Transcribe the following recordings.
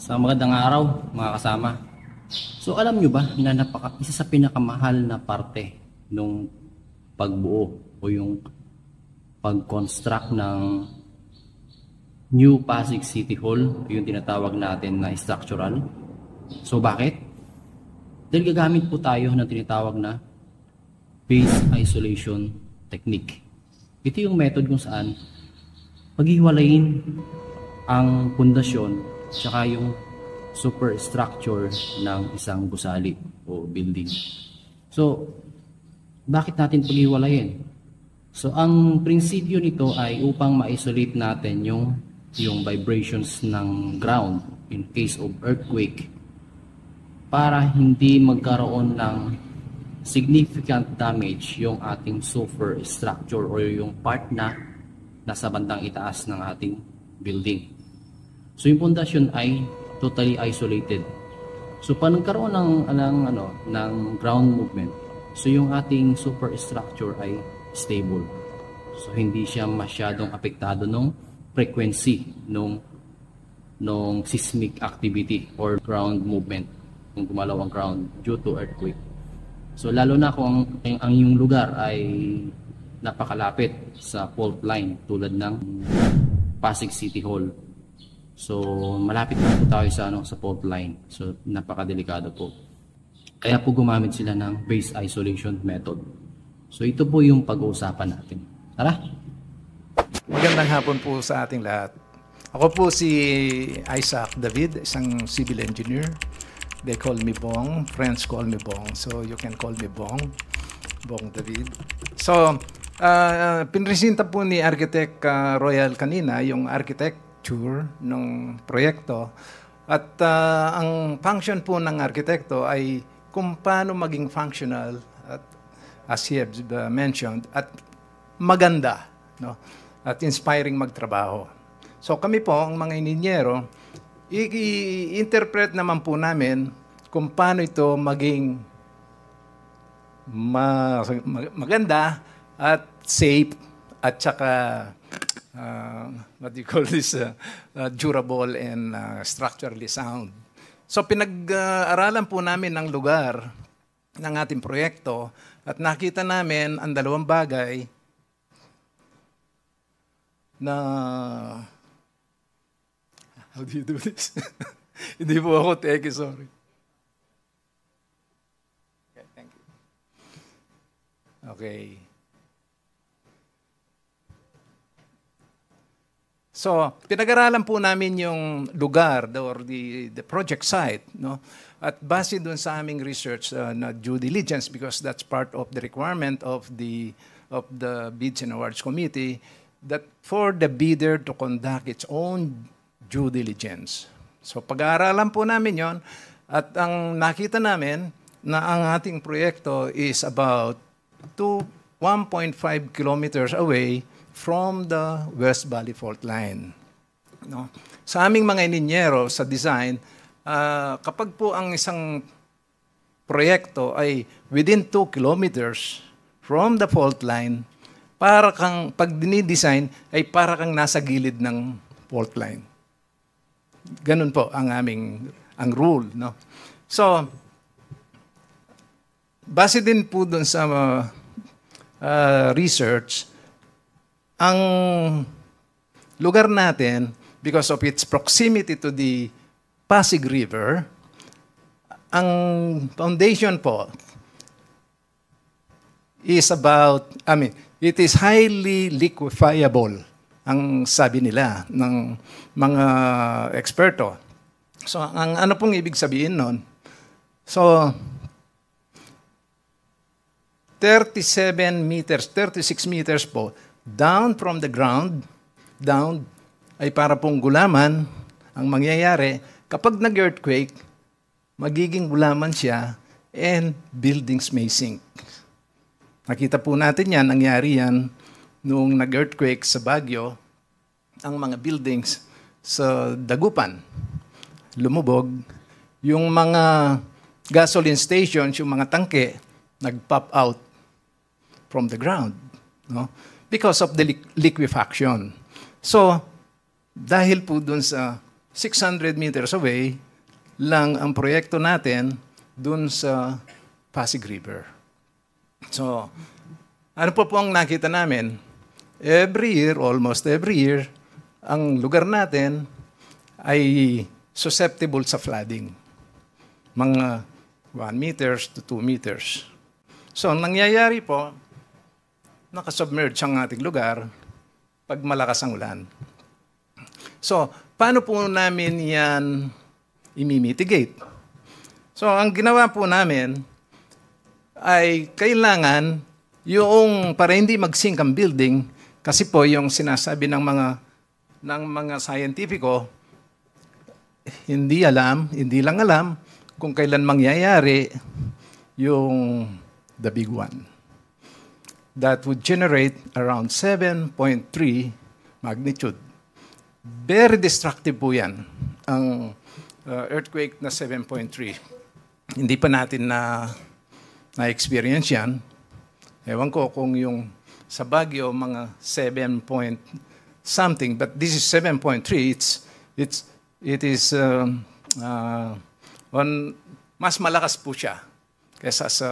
Sa magandang araw, mga kasama. So alam nyo ba na isa sa pinakamahal na parte nung pagbuo o yung pag-construct ng New Pasig City Hall, yung tinatawag natin na structural. So bakit? Dahil gagamit po tayo ng tinatawag na base isolation technique. Ito yung method kung saan paghiwalayin ang pundasyon tsaka yung superstructure ng isang gusali o building. So, bakit natin paghiwalayin? So, ang prinsipyo nito ay upang ma-isolate natin yung vibrations ng ground in case of earthquake para hindi magkaroon ng significant damage yung ating superstructure o yung part na nasa bandang itaas ng ating building. So yung pundasyon ay totally isolated. So pag nagkaroon ng ground movement, so yung ating superstructure ay stable. So hindi siya masyadong apektado ng frequency nung seismic activity or ground movement kung gumalaw ang ground due to earthquake. So lalo na kung ang iyong lugar ay napakalapit sa fault line tulad ng Pasig City Hall. So malapit na po tayo sa fault line. So napakadelikado po. Kaya po gumamit sila ng base isolation method. So ito po yung pag-uusapan natin. Tara! Magandang hapon po sa ating lahat. Ako po si Isaac David, isang civil engineer. They call me Bong. Friends call me Bong. So you can call me Bong. Bong David. So, pinresenta po ni Architect Royal kanina yung architecture ng proyekto. At ang function po ng arkitekto ay kung paano maging functional at as he has mentioned at maganda, no? At inspiring magtrabaho. So kami po, ang mga ininyero, i-interpret naman po namin kung paano ito maging maganda at safe at saka what do you call this, durable and structurally sound. So pinag-aralan po namin ang lugar ng ating proyekto at nakita namin ang dalawang bagay na how do you do this? Hindi po ako teki, sorry. Okay, thank you. Okay. So, pinag-aralan po namin yung lugar or the project site, no? At base dun sa aming research na due diligence, because that's part of the requirement of the Bids and Awards Committee, that for the bidder to conduct its own due diligence. So pag-aaralan po namin yon at ang nakita namin na ang ating proyekto is about 1.5 kilometers away from the West Valley Fault Line. No? Sa aming mga ininyero sa design, kapag po ang isang proyekto ay within 2 kilometers from the fault line, para kang, pag dinidesign, ay para kang nasa gilid ng fault line. Ganun po ang ang rule. No? So, base din po dun sa research, ang lugar natin, because of its proximity to the Pasig River, ang foundation po is it is highly liquefiable, ang sabi nila ng mga eksperto. So, ang ano pong ibig sabihin nun? So, 36 meters po, down from the ground, down, ay para pong gulaman, ang mangyayari, kapag nag-earthquake, magiging gulaman siya and buildings may sink. Nakita po natin yan, nangyari yan noong nag-earthquake sa Baguio, ang mga buildings sa Dagupan, lumubog. Yung mga gasoline stations, yung mga tangke, nag-pop out from the ground, no? Because of the liquefaction. So, dahil po dun sa 600 meters away lang ang proyekto natin dun sa Pasig River. So, ano po ang nakita namin? Every year, almost every year, ang lugar natin ay susceptible sa flooding. Mga 1 meters to 2 meters. So, ang nangyayari po, nakasubmerge ang ating lugar pag malakas ang ulan. So, paano po namin yan i-mitigate? So, ang ginawa po namin ay kailangan yung para hindi mag-sink ang building, kasi po yung sinasabi ng mga scientifico, hindi lang alam kung kailan mangyayari yung the big one. That would generate around 7.3 magnitude. Very destructive po yan, ang earthquake na 7.3. Hindi pa natin na-experience yan. Ewan ko kung yung sa Baguio, mga 7 point something, but this is 7.3. It is mas malakas po siya kaysa sa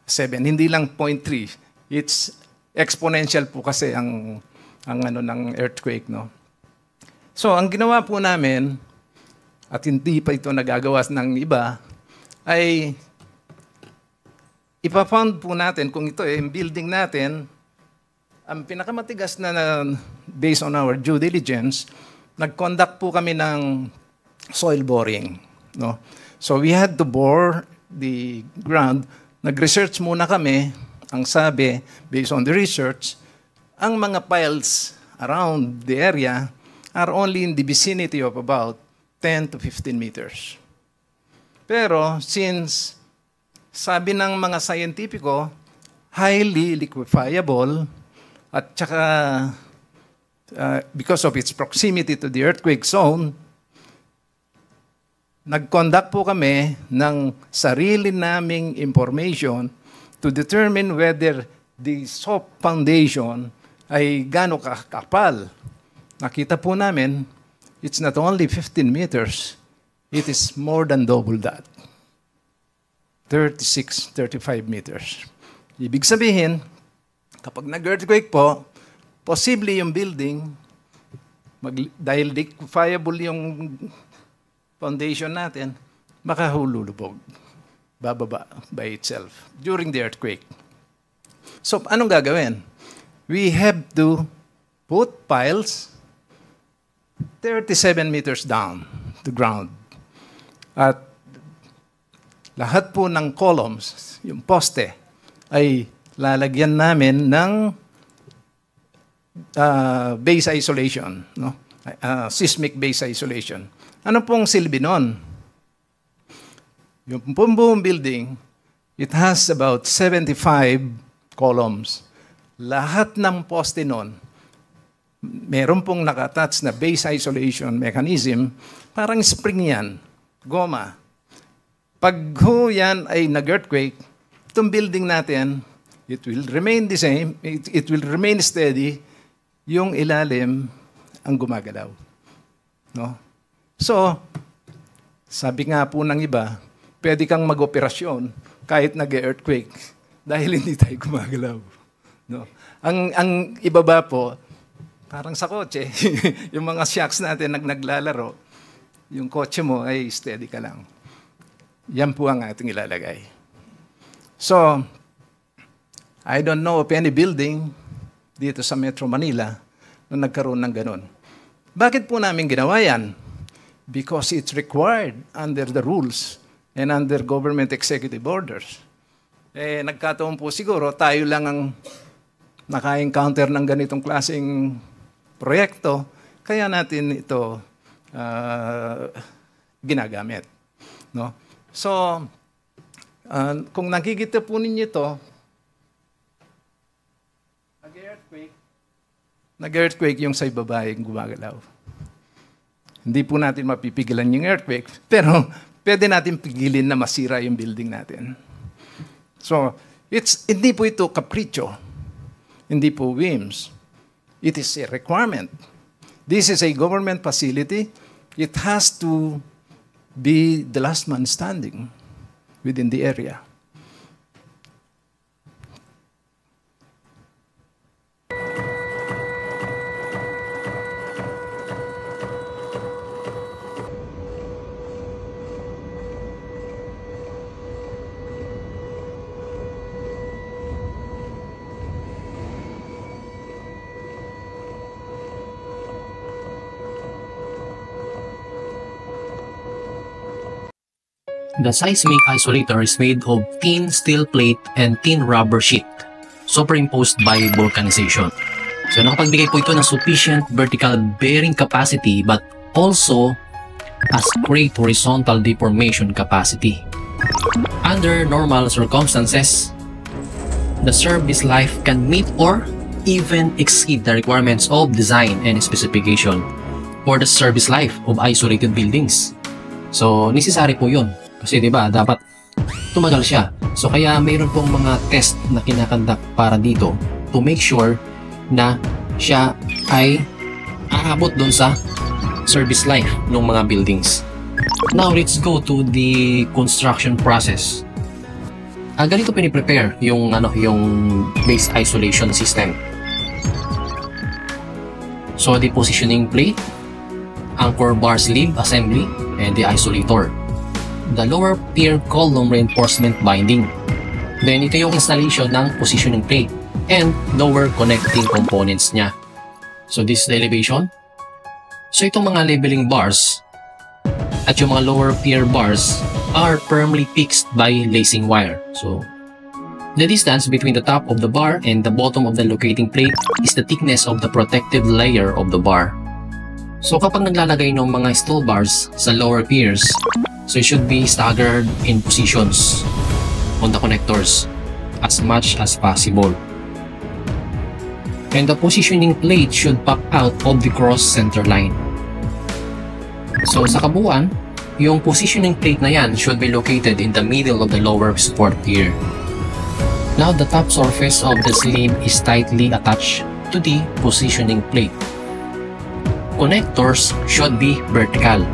7. Hindi lang 0.3. It's exponential po kasi ang ano ng earthquake, no? So, ang ginawa po namin, at hindi pa ito nagagawa ng iba, ay ipafound po natin kung ito yung building natin, ang pinakamatigas na based on our due diligence, nag-conduct po kami ng soil boring, no? So, we had to bore the ground. Nag-research muna kami. Ang sabi, based on the research, ang mga piles around the area are only in the vicinity of about 10 to 15 meters. Pero since sabi ng mga scientifico, highly liquefiable at saka because of its proximity to the earthquake zone, nag-conduct po kami ng sarili naming information to determine whether the soft foundation ay gaano kakapal. Nakita po namin, it's not only 15 meters, it is more than double that. 36, 35 meters. Ibig sabihin, kapag nag-earthquake po, posible yung building, dahil liquefiable yung foundation natin, makahululubog. Bababa by itself during the earthquake. So, anong gagawin? We have to put piles 37 meters down the ground. At lahat po ng columns, yung poste, ay lalagyan namin ng base isolation, no? Seismic base isolation. Ano pong silbi nun? Yung buong building, it has about 75 columns. Lahat ng poste nun, meron pong nakatouch na base isolation mechanism, parang spring yan, goma. Pag yan ay nag-earthquake, itong building natin, it will remain the same, it will remain steady, yung ilalim ang gumagalaw. No? So, sabi nga po ng iba, pwede kang mag-operasyon kahit nag-earthquake dahil hindi tayo gumagalaw. No? Ang ibaba po, parang sa kotse, yung mga shocks natin naglalaro, yung kotse mo ay steady ka lang. Yan po ang ating ilalagay. So, I don't know of any building dito sa Metro Manila na nagkaroon ng ganun. Bakit po namin ginawa yan? Because it's required under the rules and under government executive orders. Nagkataon po siguro, tayo lang ang naka-encounter ng ganitong klaseng proyekto, kaya natin ito ginagamit. No? So, kung nakikita po ninyo ito, nag-earthquake yung sa ibaba yung gumagalaw. Hindi po natin mapipigilan yung earthquake, pero pwede natin pigilin na masira yung building natin. So, hindi po ito capriccio. Hindi po whims. It is a requirement. This is a government facility. it has to be the last man standing within the area. The seismic isolator is made of thin steel plate and thin rubber sheet superimposed by vulcanization. So nakapagbigay po ito ng sufficient vertical bearing capacity but also has great horizontal deformation capacity. Under normal circumstances, the service life can meet or even exceed the requirements of design and specification for the service life of isolated buildings. So necessary po yun. Kasi diba, dapat tumagal siya. So kaya mayroon pong mga test na kinakandak para dito to make sure na siya ay aabot doon sa service life ng mga buildings. Now let's go to the construction process. Ganito piniprepare yung base isolation system. So the positioning plate, anchor bar sleeve assembly, and the isolator. The lower pier column reinforcement binding. Then ito yung installation ng positioning plate and lower connecting components niya. So this is the elevation. So itong mga leveling bars at yung mga lower pier bars are firmly fixed by lacing wire. So the distance between the top of the bar and the bottom of the locating plate is the thickness of the protective layer of the bar. So kapag naglalagay ng mga steel bars sa lower piers, so it should be staggered in positions on the connectors as much as possible. And the positioning plate should pop out of the cross center line. So sa kabuuan, yung positioning plate na yan should be located in the middle of the lower support pier. Now the top surface of the sleeve is tightly attached to the positioning plate. Connectors should be vertical.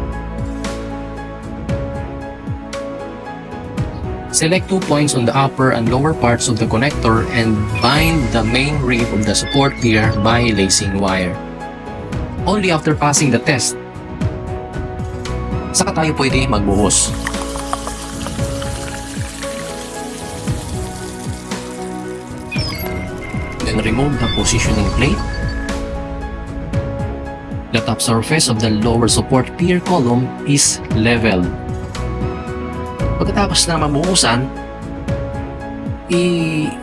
Select 2 points on the upper and lower parts of the connector and bind the main rib of the support pier by lacing wire. Only after passing the test, saka tayo pwede magbuhos. Then remove the positioning plate. The top surface of the lower support pier column is level. Pagkatapos na mabuhusan,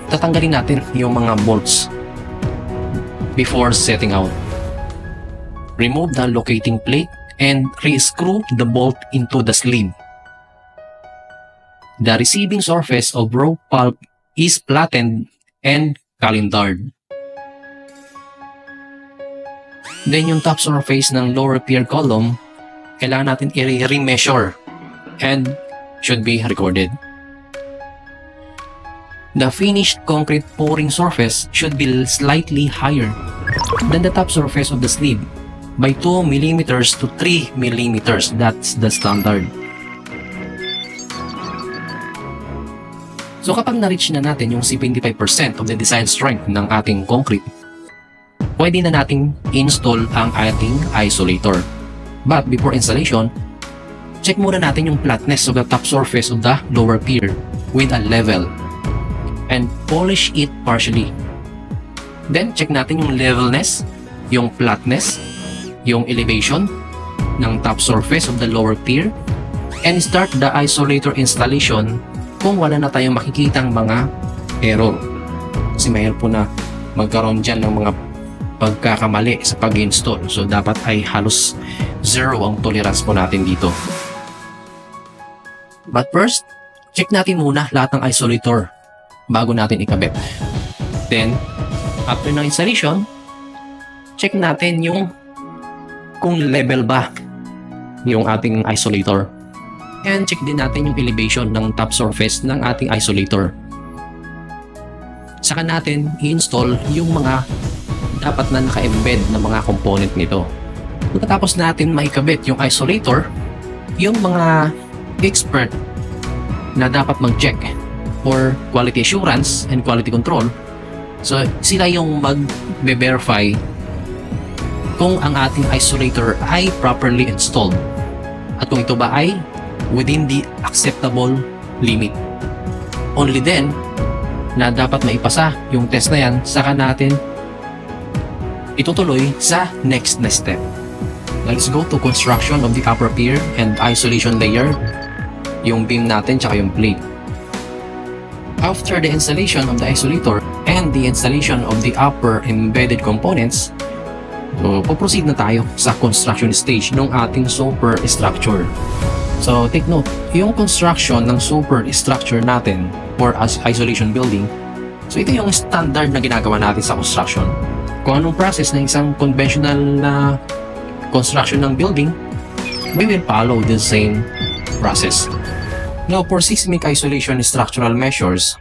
tatanggalin natin yung mga bolts before setting out. Remove the locating plate and re-screw the bolt into the sleeve. The receiving surface of raw pulp is flattened and calendared. Then yung top surface ng lower pier column, kailangan natin i-remeasure and should be recorded. The finished concrete pouring surface should be slightly higher than the top surface of the sleeve by 2 mm to 3 mm. That's the standard. So kapag na-reach na natin yung 75% of the design strength ng ating concrete, pwede na nating install ang ating isolator. But before installation, check muna natin yung flatness of the top surface of the lower pier with a level and polish it partially. Then check natin yung levelness, yung flatness, yung elevation ng top surface of the lower pier and start the isolator installation kung wala na tayong makikitang mga error. Kasi mayroon po na magkaroon dyan ng mga pagkakamali sa pag-install. So dapat ay halos zero ang tolerance po natin dito. But first, check natin muna lahat ng isolator bago natin ikabit. Then, after ng installation, check natin yung kung level ba yung ating isolator. And check din natin yung elevation ng top surface ng ating isolator. Saka natin i-install yung mga dapat na naka-embed na mga component nito. Pagkatapos natin maikabit yung isolator, yung mga expert na dapat mag-check for quality assurance and quality control, so sila yung mag-verify kung ang ating isolator ay properly installed at kung ito ba ay within the acceptable limit. Only then na dapat maipasa yung test na yan, saka natin itutuloy sa next na step. Let's go to construction of the upper pier and isolation layer, yung beam natin tsaka yung plate. After the installation of the isolator and the installation of the upper embedded components, so po-proceed na tayo sa construction stage ng ating superstructure. So take note, yung construction ng superstructure natin for isolation building, so ito yung standard na ginagawa natin sa construction. Kung anong process ng isang conventional na construction ng building, we will follow the same process. Now, for seismic isolation structural measures,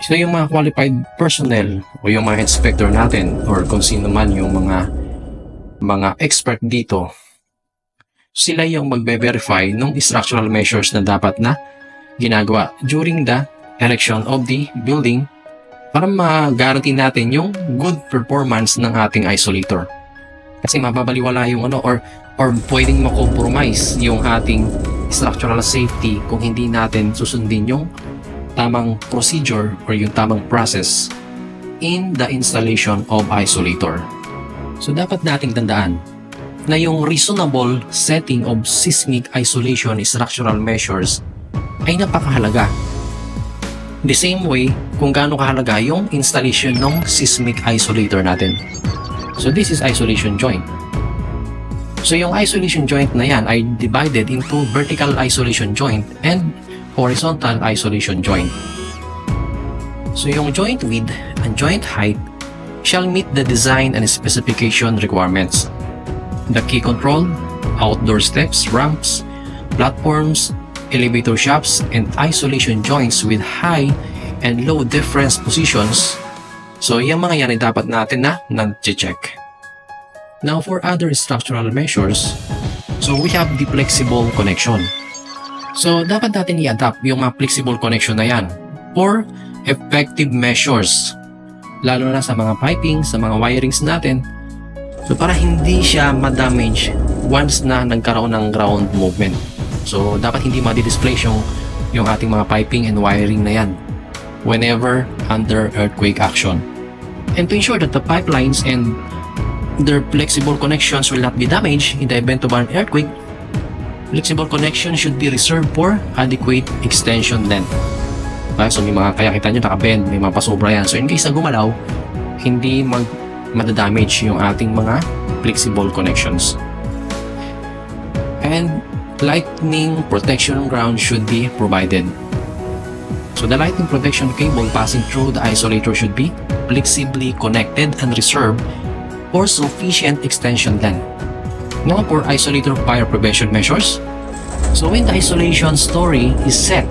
ito yung mga qualified personnel o yung mga inspector natin or kung sino man yung mga expert dito, sila yung magbe-verify ng structural measures na dapat na ginagawa during the erection of the building para ma-guarantee natin yung good performance ng ating isolator. Kasi mababaliwala yung or pwedeng ma-compromise yung ating structural safety kung hindi natin susundin yung tamang procedure or yung tamang process in the installation of isolator. So dapat nating tandaan na yung reasonable setting of seismic isolation structural measures ay napakahalaga. The same way kung gaano kahalaga yung installation ng seismic isolator natin. So this is isolation joint. So yung isolation joint na yan ay divided into vertical isolation joint and horizontal isolation joint. So yung joint width and joint height shall meet the design and specification requirements. The key control, outdoor steps, ramps, platforms, elevator shafts, and isolation joints with high and low difference positions. So, yung mga yan ay dapat natin na nag-check. Now, for other structural measures, so we have the flexible connection. So, dapat natin i-adapt yung mga flexible connection na yan for effective measures, lalo na sa mga piping, sa mga wirings natin. So, para hindi siya ma-damage once na nagkaroon ng ground movement. So, dapat hindi ma-displace yung ating mga piping and wiring na yan whenever under earthquake action. And to ensure that the pipelines and their flexible connections will not be damaged in the event of an earthquake, flexible connection should be reserved for adequate extension length. So may mga, kaya kita nyo naka-bend, may mga pasobra yan. So in case na gumalaw, hindi madadamage yung ating mga flexible connections. And lightning protection ground should be provided. So the lightning protection cable passing through the isolator should be flexibly connected and reserved for sufficient extension length. Now for isolator fire prevention measures. So when the isolation story is set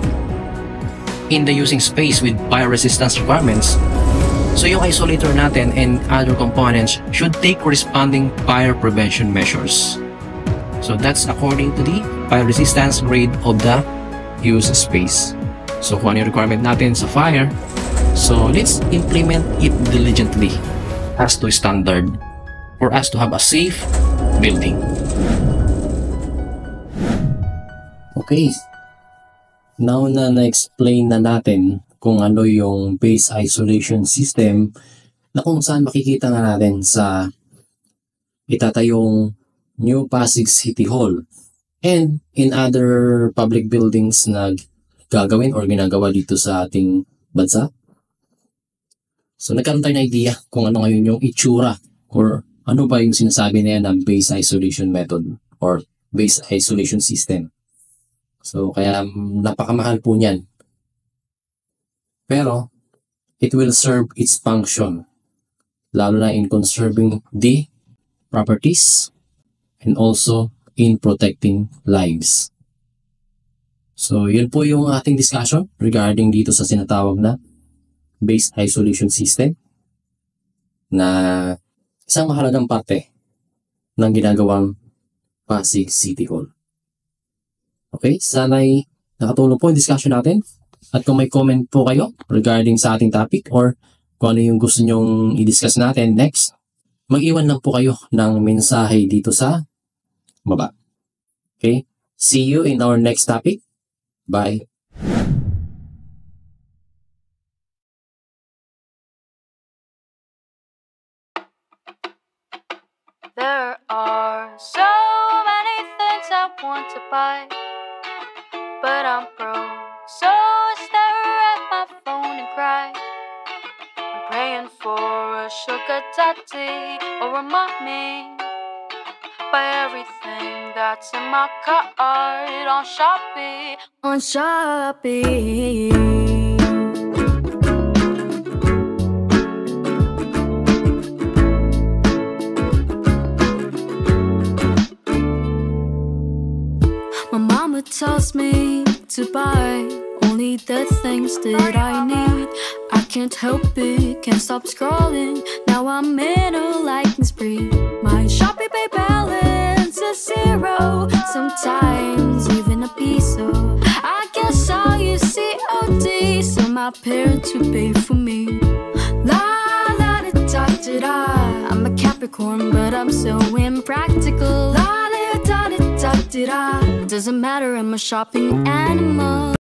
in the using space with fire resistance requirements, so yung isolator natin and other components should take corresponding fire prevention measures. So that's according to the fire resistance grade of the used space. So kung ano yung requirement natin sa fire, so let's implement it diligently as to standard for us to have a safe building. Okay. Now na na-explain na natin kung ano yung base isolation system na kung saan makikita nga natin sa itatayong New Pasig City Hall and in other public buildings na gagawin or ginagawa dito sa ating bansa. So nagkaroon tayo ng idea kung ano ngayon yung itsura or ano ba yung sinasabi na yan ng base isolation method or base isolation system. So kaya napakamahal po niyan. Pero it will serve its function lalo na in conserving the properties and also in protecting lives. So, yun po yung ating discussion regarding dito sa sinatawag na base isolation system na isang mahalagang parte ng ginagawang Pasig City Hall. Okay, sana'y nakatulong po yung discussion natin. At kung may comment po kayo regarding sa ating topic or kung ano yung gusto nyong i-discuss natin next, mag-iwan lang po kayo ng mensahe dito sa baba. Okay, see you in our next topic. Bye. There are so many things I want to buy, but I'm broke, so I stare at my phone and cry. I'm praying for a sugar daddy or a mommy. Buy everything that's in my cart on Shopee. On Shopee. My mama tells me to buy only the things that I need. I can't help it, can't stop scrolling. Now I'm in a liking spree. My Shopee Pay balance is zero, sometimes even a piece of. I guess I'll use COD so my parents would pay for me. La la da da da da. I'm a Capricorn, but I'm so impractical. La da da da da da. Doesn't matter, I'm a shopping animal.